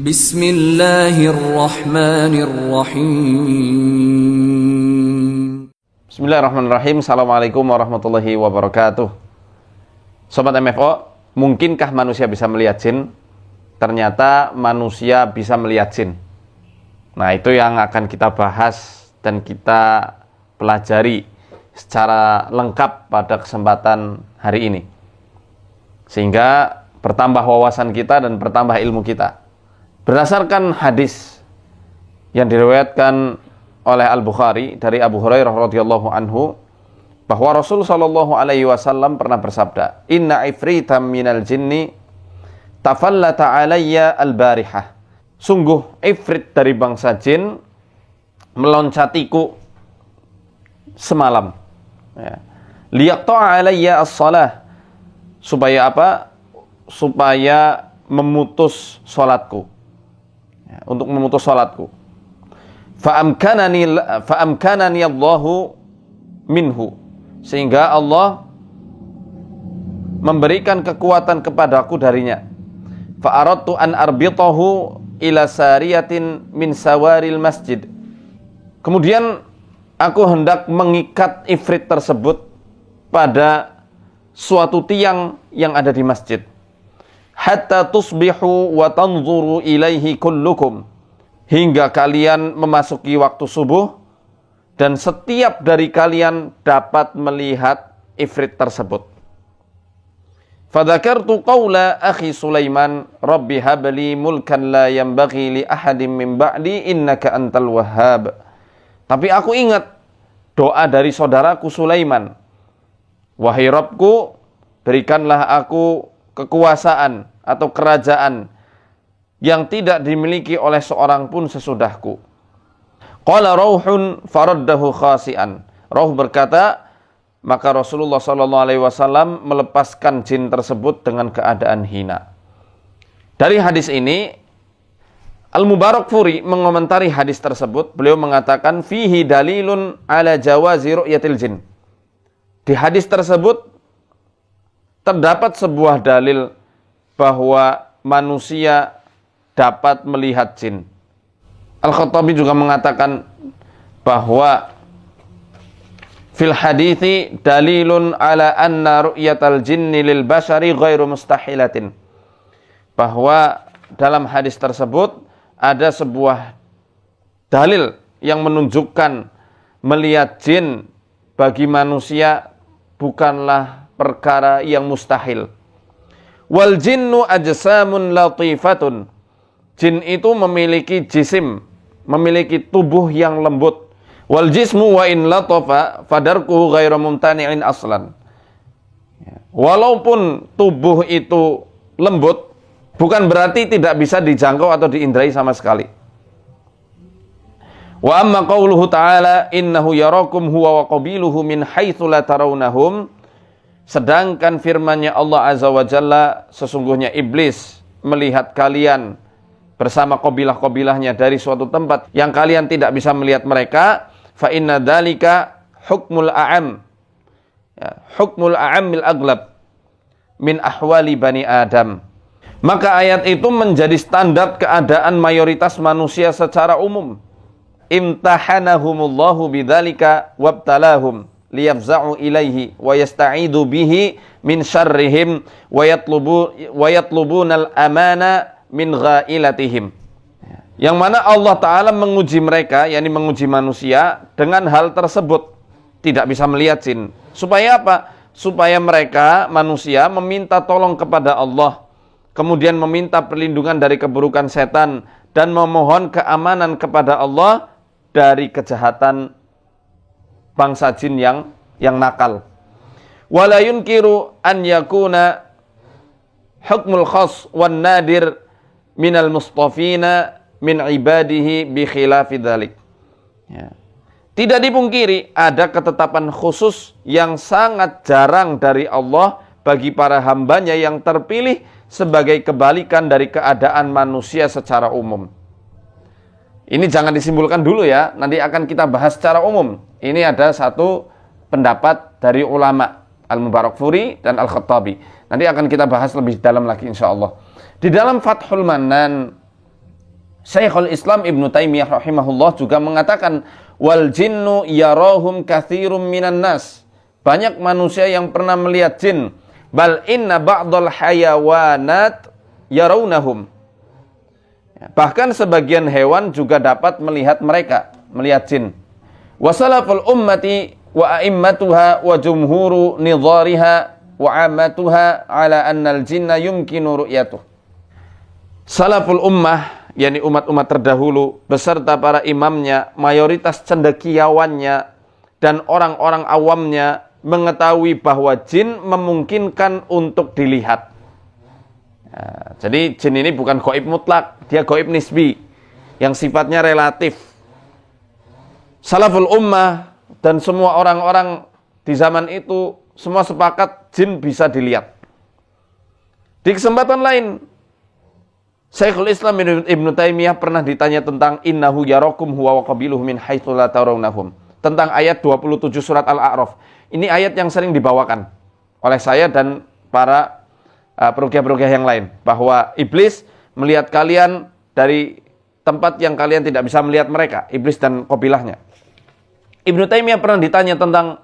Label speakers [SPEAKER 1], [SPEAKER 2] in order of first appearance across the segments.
[SPEAKER 1] Bismillahirrahmanirrahim.
[SPEAKER 2] Bismillahirrahmanirrahim. Assalamualaikum warahmatullahi wabarakatuh. Sobat MFO, mungkinkah manusia bisa melihat jin? Ternyata manusia bisa melihat jin. Nah, itu yang akan kita bahas dan kita pelajari secara lengkap pada kesempatan hari ini. Sehingga bertambah wawasan kita dan bertambah ilmu kita. Berdasarkan hadis yang diriwayatkan oleh Al-Bukhari dari Abu Hurairah radhiyallahu anhu, bahwa Rasul sallallahu alaihi wasallam pernah bersabda, "Inna ifritam minal jinni tafallata alayya al-barihah." Sungguh ifrit dari bangsa jin meloncatiku semalam. Ya. Liyaqta'a alayya as-salah. Supaya apa? Supaya memutus salatku. Ya, untuk memutus salatku. Fa'amkanani Allahu minhu. Sehingga Allah memberikan kekuatan kepadaku darinya. Fa'aradtu an arbitahu ila sariyatin min sawaril masjid. Kemudian aku hendak mengikat ifrit tersebut pada suatu tiang yang ada di masjid. Hatta tusbihu wa tanzuru ilaihi kullukum. Hingga kalian memasuki waktu subuh dan setiap dari kalian dapat melihat ifrit tersebut. Fadzakartu qaula akhi Sulaiman, Rabbi habli mulkan la yanbaghi li ahadin min ba'di innaka antal wahhab. Tapi aku ingat doa dari saudaraku Sulaiman. Wahai Rabbku, berikanlah aku kekuasaan atau kerajaan yang tidak dimiliki oleh seorang pun sesudahku. Qala rauhun faraddahu khasi'an. Rauh berkata, maka Rasulullah SAW melepaskan jin tersebut dengan keadaan hina. Dari hadis ini, Al-Mubarakfuri mengomentari hadis tersebut. Beliau mengatakan, fihi dalilun ala jawazi ru'yatil jin. Di hadis tersebut terdapat sebuah dalil bahwa manusia dapat melihat jin. Al-Khattabi juga mengatakan bahwa fil hadithi dalilun ala anna ru'yatal jinni lil bashari ghairu mustahilatin. Bahwa dalam hadis tersebut ada sebuah dalil yang menunjukkan melihat jin bagi manusia bukanlah perkara yang mustahil. Wal jinnu ajsamun latifatun. Jin itu memiliki jisim, memiliki tubuh yang lembut. Wal jismu wa in latafa fadarkuhu ghairu mumtani'in aslan. Walaupun tubuh itu lembut, bukan berarti tidak bisa dijangkau atau diindrai sama sekali. Wa amma qauluhu ta'ala innahu yarakum huwa wa qabiluhu min haitsu la tarawnahum. Sedangkan firman-Nya Allah Azza wa Jalla, sesungguhnya iblis melihat kalian bersama qabilah-qabilahnya dari suatu tempat yang kalian tidak bisa melihat mereka. Fa inna dzalika hukmul a'am. Ya, hukmul a'amil aglab min ahwali bani Adam. Maka ayat itu menjadi standar keadaan mayoritas manusia secara umum. Imtahanahumullahu bidzalika wabtalahum liyafza'u ilaihi wa yasta'idu bihi min syarrihim wa yatlubunal amana min ghailatihim. Yang mana Allah Ta'ala menguji mereka, yakni menguji manusia dengan hal tersebut, tidak bisa melihat jin. Supaya apa? Supaya mereka manusia meminta tolong kepada Allah, kemudian meminta perlindungan dari keburukan setan dan memohon keamanan kepada Allah dari kejahatan bangsa jin yang nakal. Wala yunkiru an yakuna hukmul khas wan nadir minal mustafina min ibadihi bi khilafi dzalik. Ya. Tidak dipungkiri ada ketetapan khusus yang sangat jarang dari Allah bagi para hambanya yang terpilih sebagai kebalikan dari keadaan manusia secara umum. Ini jangan disimpulkan dulu ya, nanti akan kita bahas secara umum. Ini ada satu pendapat dari ulama, Al-Mubarakfuri dan Al-Khattabi. Nanti akan kita bahas lebih dalam lagi insya Allah. Di dalam Fathul Manan, Syekhul Islam Ibnu Taimiyah rahimahullah juga mengatakan wal jinnu yarahum katsirum minan nas. Banyak manusia yang pernah melihat jin. Bal inna ba'dal hayawanat yarawnahum. Bahkan sebagian hewan juga dapat melihat mereka, melihat jin. Wa salaful ummati wa a'immatuha wa jumhuru nidhariha wa amatuha ala annal jinna yumkinu ru'yatuh. Salaful ummah, yakni umat-umat terdahulu beserta para imamnya, mayoritas cendekiawannya dan orang-orang awamnya mengetahui bahwa jin memungkinkan untuk dilihat. Nah, jadi jin ini bukan gaib mutlak, dia gaib nisbi yang sifatnya relatif. Salaful ummah dan semua orang-orang di zaman itu semua sepakat jin bisa dilihat. Di kesempatan lain, Syekhul Islam Ibnu Taimiyah pernah ditanya tentang innahu yarakum huwa wa qabiluhu min haitsu la tarawnahum. Tentang ayat 27 surat Al-A'raf. Ini ayat yang sering dibawakan oleh saya dan para peruqyah-peruqyah yang lain. Bahwa iblis melihat kalian dari tempat yang kalian tidak bisa melihat mereka. Iblis dan qabilahnya. Ibnu Taimiyah pernah ditanya tentang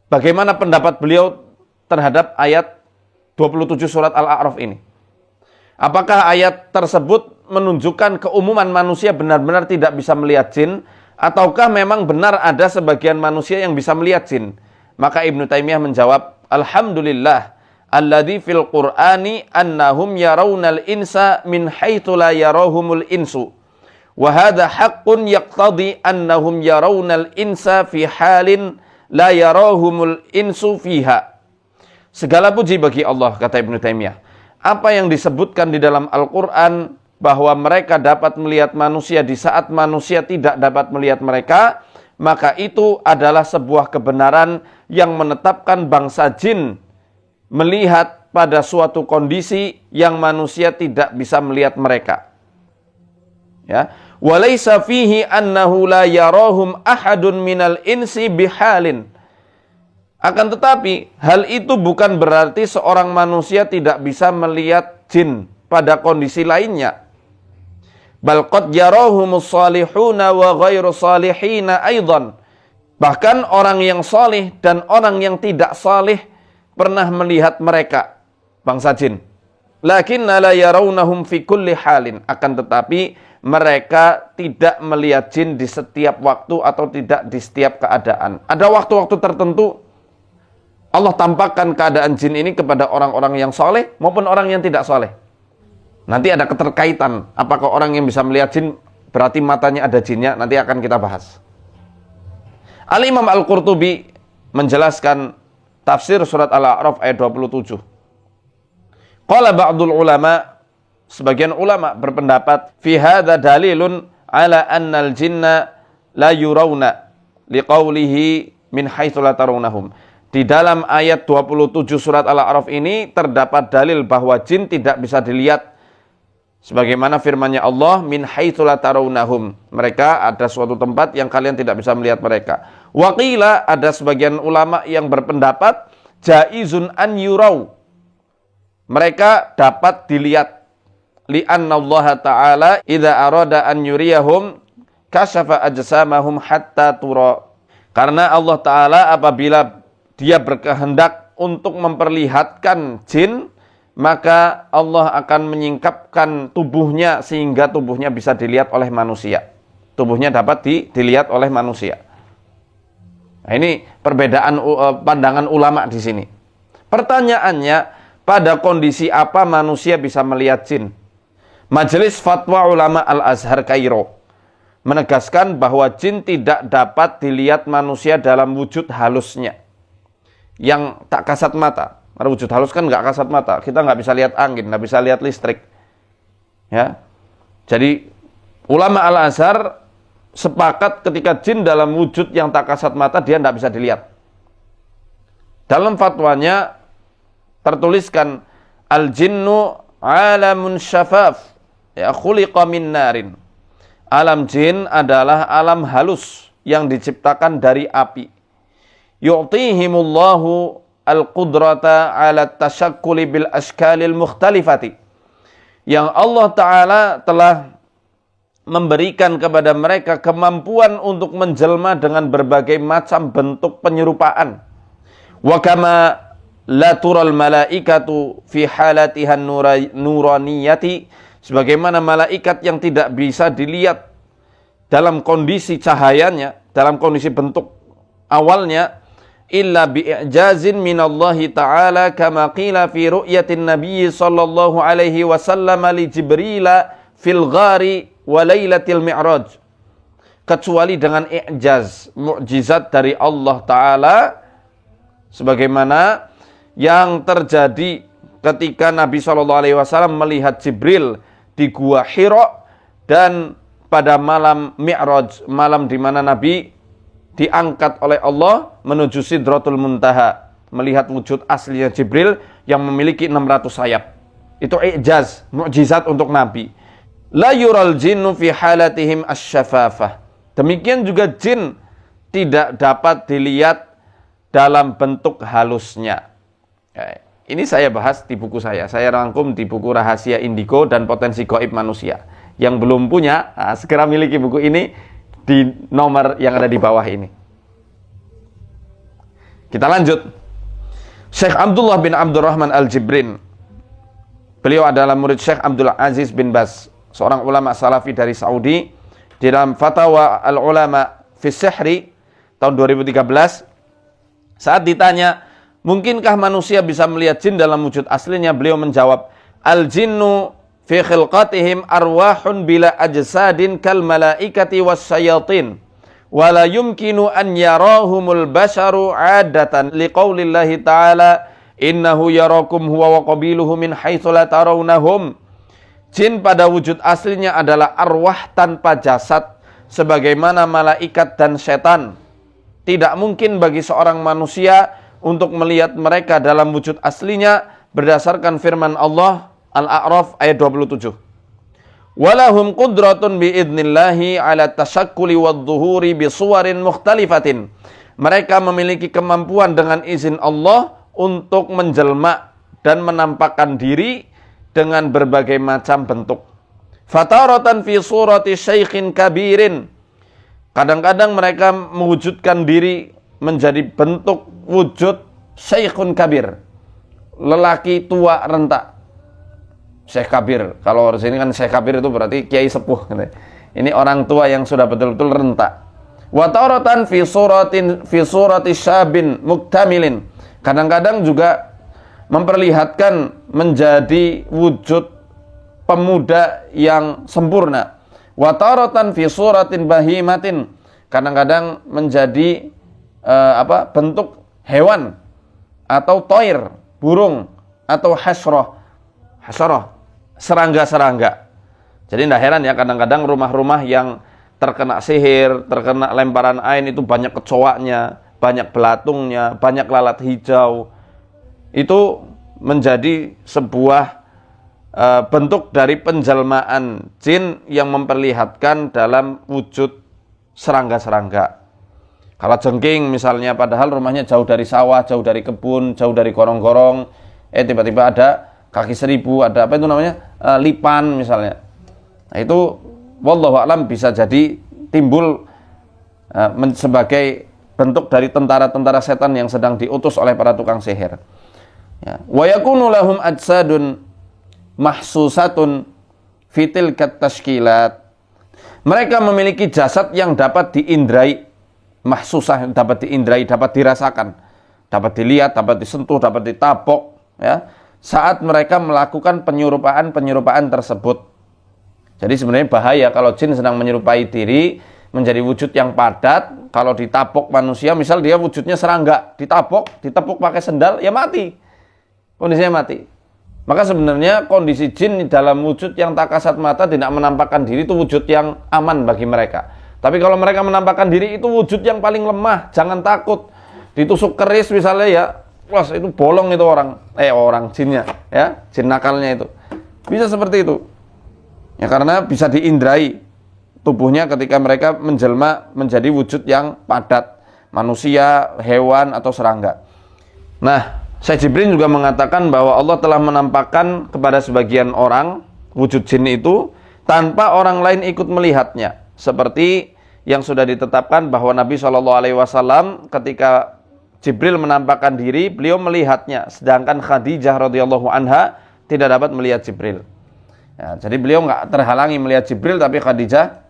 [SPEAKER 2] bagaimana pendapat beliau terhadap ayat 27 surat Al-A'raf ini. Apakah ayat tersebut menunjukkan keumuman manusia benar-benar tidak bisa melihat jin, ataukah memang benar ada sebagian manusia yang bisa melihat jin? Maka Ibnu Taimiyah menjawab, Alhamdulillah, alladzi fil Qur'ani annahum yarawnal insa min haitsu la yarahumul insu. Wa hadha haqqun yaqtadi annahum yarawnal insa fi halin la yarahumul insu fiha. Segala puji bagi Allah, kata Ibnu Taimiyah. Apa yang disebutkan di dalam Al-Quran bahwa mereka dapat melihat manusia di saat manusia tidak dapat melihat mereka, maka itu adalah sebuah kebenaran yang menetapkan bangsa jin melihat pada suatu kondisi yang manusia tidak bisa melihat mereka. Ya, walaysa fihi annahu la yarahum ahadun minal insi bihalin. Akan tetapi, hal itu bukan berarti seorang manusia tidak bisa melihat jin pada kondisi lainnya. Bal qad yarahumus salihuna wa ghairu salihina aidan. Bahkan orang yang salih dan orang yang tidak salih pernah melihat mereka, bangsa jin. Lakinna la yarawnahum fi kulli halin. Akan tetapi, mereka tidak melihat jin di setiap waktu atau tidak di setiap keadaan. Ada waktu-waktu tertentu Allah tampakkan keadaan jin ini kepada orang-orang yang soleh maupun orang yang tidak soleh. Nanti ada keterkaitan. Apakah orang yang bisa melihat jin berarti matanya ada jinnya? Nanti akan kita bahas. Al-Imam Al-Qurtubi menjelaskan tafsir surat Al-A'raf ayat 27. Qala ba'dul ulama, sebagian ulama berpendapat, fi hadza dalilun ala annal jinna la yurawna liqaulihi min haitsu la tarawnahum. Di dalam ayat 27 surat Al-A'raf ini terdapat dalil bahwa jin tidak bisa dilihat. Sebagaimana firman-Nya Allah, min haitsu la tarawnahum. Mereka ada suatu tempat yang kalian tidak bisa melihat mereka. Wa qila, ada sebagian ulama yang berpendapat jaizun an yuraw. Mereka dapat dilihat. Li'anna Allah Ta'ala idza arada an yuriyahum kasyafa ajsamahum hatta tura. Karena Allah Ta'ala apabila Dia berkehendak untuk memperlihatkan jin, maka Allah akan menyingkapkan tubuhnya sehingga tubuhnya bisa dilihat oleh manusia. Tubuhnya dapat dilihat oleh manusia. Nah, ini perbedaan pandangan ulama di sini. Pertanyaannya, pada kondisi apa manusia bisa melihat jin? Majelis Fatwa Ulama Al-Azhar Kairo menegaskan bahwa jin tidak dapat dilihat manusia dalam wujud halusnya, yang tak kasat mata. Karena wujud halus kan nggak kasat mata. Kita nggak bisa lihat angin, nggak bisa lihat listrik. Ya, jadi ulama Al-Azhar sepakat ketika jin dalam wujud yang tak kasat mata dia nggak bisa dilihat. Dalam fatwanya tertuliskan al-jinnu alamun syafaf, ya khuliqa min narin. Alam jin adalah alam halus yang diciptakan dari api. Yu'tihimullahu al-qudrata ala tashakkuli bil ashkalil mukhtalifati. Yang Allah Ta'ala telah memberikan kepada mereka kemampuan untuk menjelma dengan berbagai macam bentuk penyerupaan. Wa kama la tural malaikatu fi halatihan nuraniyati, sebagaimana malaikat yang tidak bisa dilihat dalam kondisi cahayanya, dalam kondisi bentuk awalnya, illa bi'ijazin minallahi ta'ala kama qila fi ru'yatin nabiy sallallahu alaihi wasallam li Jibrila fil ghari wa lailatil mi'raj, kecuali dengan i'jaz, mukjizat dari Allah Ta'ala, sebagaimana yang terjadi ketika Nabi SAW melihat Jibril di Gua Hira, dan pada malam Mi'raj, malam di mana Nabi diangkat oleh Allah menuju Sidratul Muntaha, melihat wujud aslinya Jibril yang memiliki 600 sayap. Itu i'jaz, mukjizat untuk Nabi. La yural jinnu fi halatihim asyafafah. Demikian juga jin tidak dapat dilihat dalam bentuk halusnya. Ini saya bahas di buku saya. Saya rangkum di buku Rahasia Indigo dan Potensi Gaib Manusia. Yang belum punya, segera miliki buku ini di nomor yang ada di bawah ini. Kita lanjut. Syekh Abdullah bin Abdurrahman Al-Jibrin. Beliau adalah murid Syekh Abdul Aziz bin Baz, seorang ulama salafi dari Saudi. Di dalam Fatwa Al-Ulama fi Sihri tahun 2013, saat ditanya, mungkinkah manusia bisa melihat jin dalam wujud aslinya, beliau menjawab, al-jinnu fi khilqatihim arwahun bila ajsadin kal malaikati was syayatin wa la yumkinu an yarahumul basharu adatan liqaulillahi ta'ala innahu yarakum huwa wa qabiluhu min haitsu la tarawnahum. Jin pada wujud aslinya adalah arwah tanpa jasad sebagaimana malaikat dan setan. Tidak mungkin bagi seorang manusia untuk melihat mereka dalam wujud aslinya berdasarkan firman Allah Al-A'raf ayat 27. Walahum qudratun biidnillahi ala tashakkuli wadzuhuri bisuwarin mukhtalifatin. Mereka memiliki kemampuan dengan izin Allah untuk menjelma dan menampakkan diri dengan berbagai macam bentuk. Fataratan fi surati syaikhin kabirin. Kadang-kadang mereka mewujudkan diri menjadi bentuk wujud syekhun kabir, lelaki tua renta. Syekh kabir, kalau di sini kan syekh kabir itu berarti kiai sepuh. Ini orang tua yang sudah betul-betul renta. Wa taratan fi surati syabin muktamilin. Kadang-kadang juga memperlihatkan menjadi wujud pemuda yang sempurna. Wa taratan fi suratin bahimatin. Kadang-kadang menjadi bentuk hewan atau toir, burung, atau hasyarah, serangga-serangga. Jadi tidak heran ya, kadang-kadang rumah-rumah yang terkena sihir, terkena lemparan ain itu banyak kecoaknya, banyak belatungnya, banyak lalat hijau. Itu menjadi sebuah bentuk dari penjelmaan jin yang memperlihatkan dalam wujud serangga-serangga. Kalau jengking misalnya, padahal rumahnya jauh dari sawah, jauh dari kebun, jauh dari gorong-gorong, tiba-tiba ada kaki seribu, ada apa itu namanya, lipan misalnya. Nah itu wallahu a'lam bisa jadi timbul sebagai bentuk dari tentara-tentara setan yang sedang diutus oleh para tukang sihir. Ya. Wa yakunu lahum ajsadun mahsusatun fitil kat tashkilat. Mereka memiliki jasad yang dapat diindrai, mahsusah, dapat diindrai, dapat dirasakan, dapat dilihat, dapat disentuh, dapat ditapok, ya, saat mereka melakukan penyerupaan tersebut. Jadi sebenarnya bahaya kalau jin sedang menyerupai diri menjadi wujud yang padat. Kalau ditapok manusia, misal dia wujudnya serangga, ditepuk pakai sendal, ya mati, kondisinya mati. Maka sebenarnya kondisi jin dalam wujud yang tak kasat mata tidak menampakkan diri itu wujud yang aman bagi mereka. Tapi kalau mereka menampakkan diri itu wujud yang paling lemah, jangan takut. Ditusuk keris misalnya ya, wah itu bolong itu orang jinnya, ya, jin nakalnya itu. Bisa seperti itu. Ya karena bisa diindrai tubuhnya ketika mereka menjelma menjadi wujud yang padat, manusia, hewan atau serangga. Nah, Syekh Jibrin juga mengatakan bahwa Allah telah menampakkan kepada sebagian orang wujud jin itu tanpa orang lain ikut melihatnya. Seperti yang sudah ditetapkan bahwa Nabi SAW ketika Jibril menampakkan diri, beliau melihatnya, sedangkan Khadijah radhiyallahu anha tidak dapat melihat Jibril. Ya, jadi beliau nggak terhalangi melihat Jibril, tapi Khadijah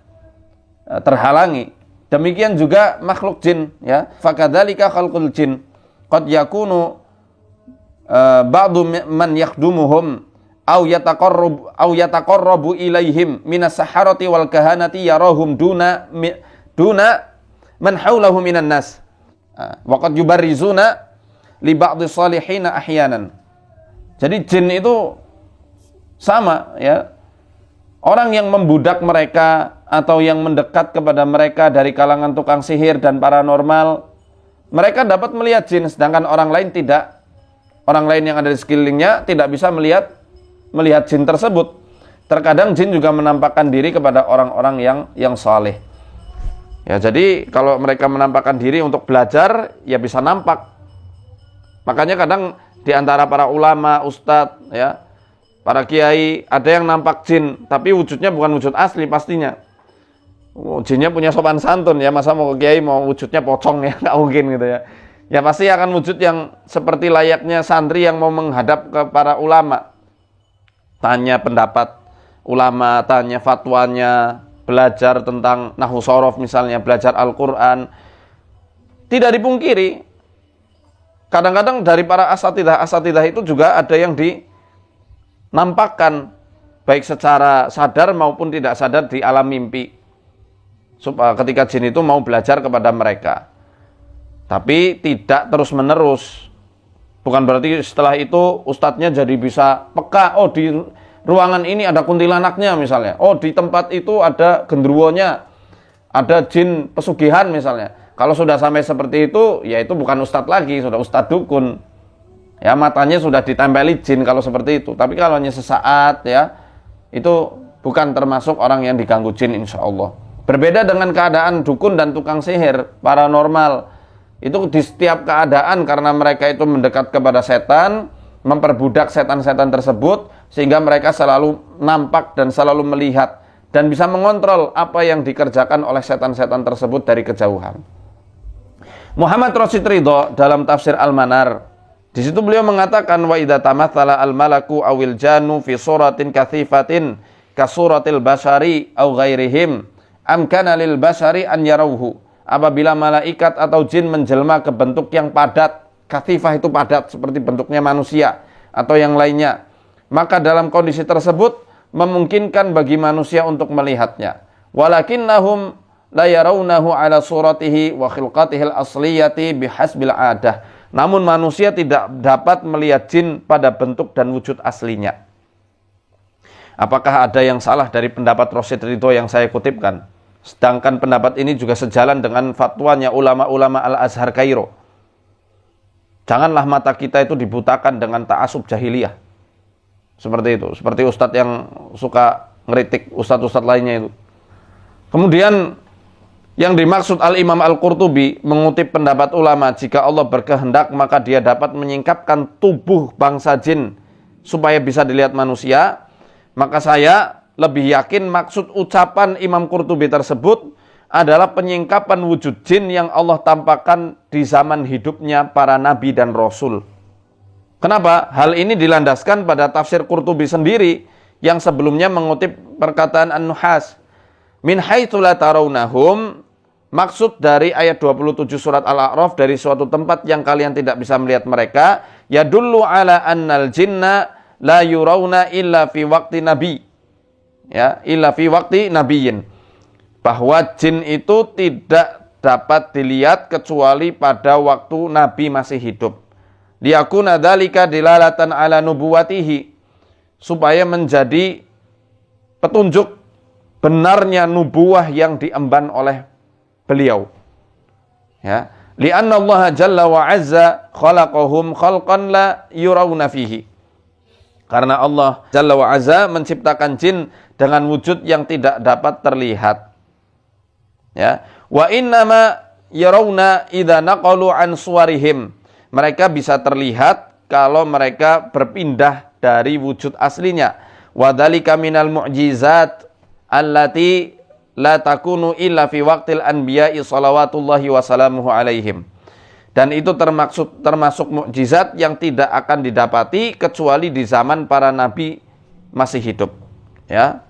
[SPEAKER 2] terhalangi. Demikian juga makhluk jin, ya. Fakadzalika khalqul jin qad yakunu ba'du man yakhdumuhum au yataqarrabu ilaihim minas saharati wal kahanati yarahum duna man haulahu minan nas. Wa qad yubarrizuna li ba'dhi salihin ahyanan. Jadi jin itu sama, ya. Orang yang membudak mereka atau yang mendekat kepada mereka dari kalangan tukang sihir dan paranormal, mereka dapat melihat jin, sedangkan orang lain tidak. Orang lain yang ada di sekelilingnya tidak bisa melihat jin tersebut. Terkadang jin juga menampakkan diri kepada orang-orang yang saleh. Ya, jadi kalau mereka menampakkan diri untuk belajar, ya bisa nampak. Makanya kadang di antara para ulama, ustadz, ya, para kiai, ada yang nampak jin, tapi wujudnya bukan wujud asli pastinya. Jinnya punya sopan santun, ya, masa mau ke kiai mau wujudnya pocong, ya, nggak mungkin gitu, ya. Ya pasti akan wujud yang seperti layaknya santri yang mau menghadap ke para ulama. Tanya pendapat ulama, tanya fatwanya, belajar tentang nahwu shorof misalnya, belajar Al-Quran. Tidak dipungkiri, kadang-kadang dari para asatidah itu juga ada yang dinampakkan, baik secara sadar maupun tidak sadar di alam mimpi, ketika jin itu mau belajar kepada mereka. Tapi tidak terus-menerus. Bukan berarti setelah itu ustadznya jadi bisa peka, oh di ruangan ini ada kuntilanaknya misalnya, oh di tempat itu ada genderuwonya, ada jin pesugihan misalnya. Kalau sudah sampai seperti itu, ya itu bukan ustadz lagi, sudah ustadz dukun. Ya, matanya sudah ditempeli jin kalau seperti itu. Tapi kalau hanya sesaat, ya, itu bukan termasuk orang yang diganggu jin, insya Allah. Berbeda dengan keadaan dukun dan tukang sihir, paranormal. Itu di setiap keadaan karena mereka itu mendekat kepada setan, memperbudak setan-setan tersebut, sehingga mereka selalu nampak dan selalu melihat dan bisa mengontrol apa yang dikerjakan oleh setan-setan tersebut dari kejauhan. Muhammad Rashid Ridho dalam tafsir Al-Manar, di situ beliau mengatakan, wa idza tamathala al-malaku awil janu fi suratin kathifatin ka suratil bashari aw ghairihim amkana lil bashari an yarawhu. Apabila malaikat atau jin menjelma ke bentuk yang padat, kathifah itu padat seperti bentuknya manusia atau yang lainnya, maka dalam kondisi tersebut memungkinkan bagi manusia untuk melihatnya. Walakinnahum la yarawnahu ala suratihi wa khilqatihi al-asliyati bihasbil adah. Namun manusia tidak dapat melihat jin pada bentuk dan wujud aslinya. Apakah ada yang salah dari pendapat Rashid Ridho yang saya kutipkan? Sedangkan pendapat ini juga sejalan dengan fatwanya ulama-ulama Al-Azhar Kairo. Janganlah mata kita itu dibutakan dengan ta'asub jahiliyah. Seperti itu. Seperti ustadz yang suka ngeritik ustadz-ustadz lainnya itu. Kemudian yang dimaksud Al-Imam Al-Qurtubi mengutip pendapat ulama, jika Allah berkehendak maka dia dapat menyingkapkan tubuh bangsa jin supaya bisa dilihat manusia. Maka saya lebih yakin maksud ucapan Imam Qurtubi tersebut adalah penyingkapan wujud jin yang Allah tampakkan di zaman hidupnya para nabi dan rasul. Kenapa? Hal ini dilandaskan pada tafsir Qurtubi sendiri yang sebelumnya mengutip perkataan An-Nuhas. Min haitsu la tarawnahum, maksud dari ayat 27 surat Al-A'raf, dari suatu tempat yang kalian tidak bisa melihat mereka, yadullu ala annal jinna la yurawna illa fi waqti nabi. Ya, illa fi waqti nabiyyin, bahwa jin itu tidak dapat dilihat kecuali pada waktu nabi masih hidup. Liyakuna dzalika dilalatan ala nubuwatihi, supaya menjadi petunjuk benarnya nubuwah yang diemban oleh beliau. Ya, li'anna Allah jalla wa azza khalaqahum khalqan la yurawna fihi. Karena Allah Jalla wa Azza menciptakan jin dengan wujud yang tidak dapat terlihat. Ya, wa innama yarawna idza naqalu an suwarihim. Mereka bisa terlihat kalau mereka berpindah dari wujud aslinya. Wa dzalika minal mu'jizat allati la takunu illa fi waqtil anbiya'i salawatullahi wasalamuhu alaihim. Dan itu termasuk mukjizat yang tidak akan didapati kecuali di zaman para nabi masih hidup. Ya.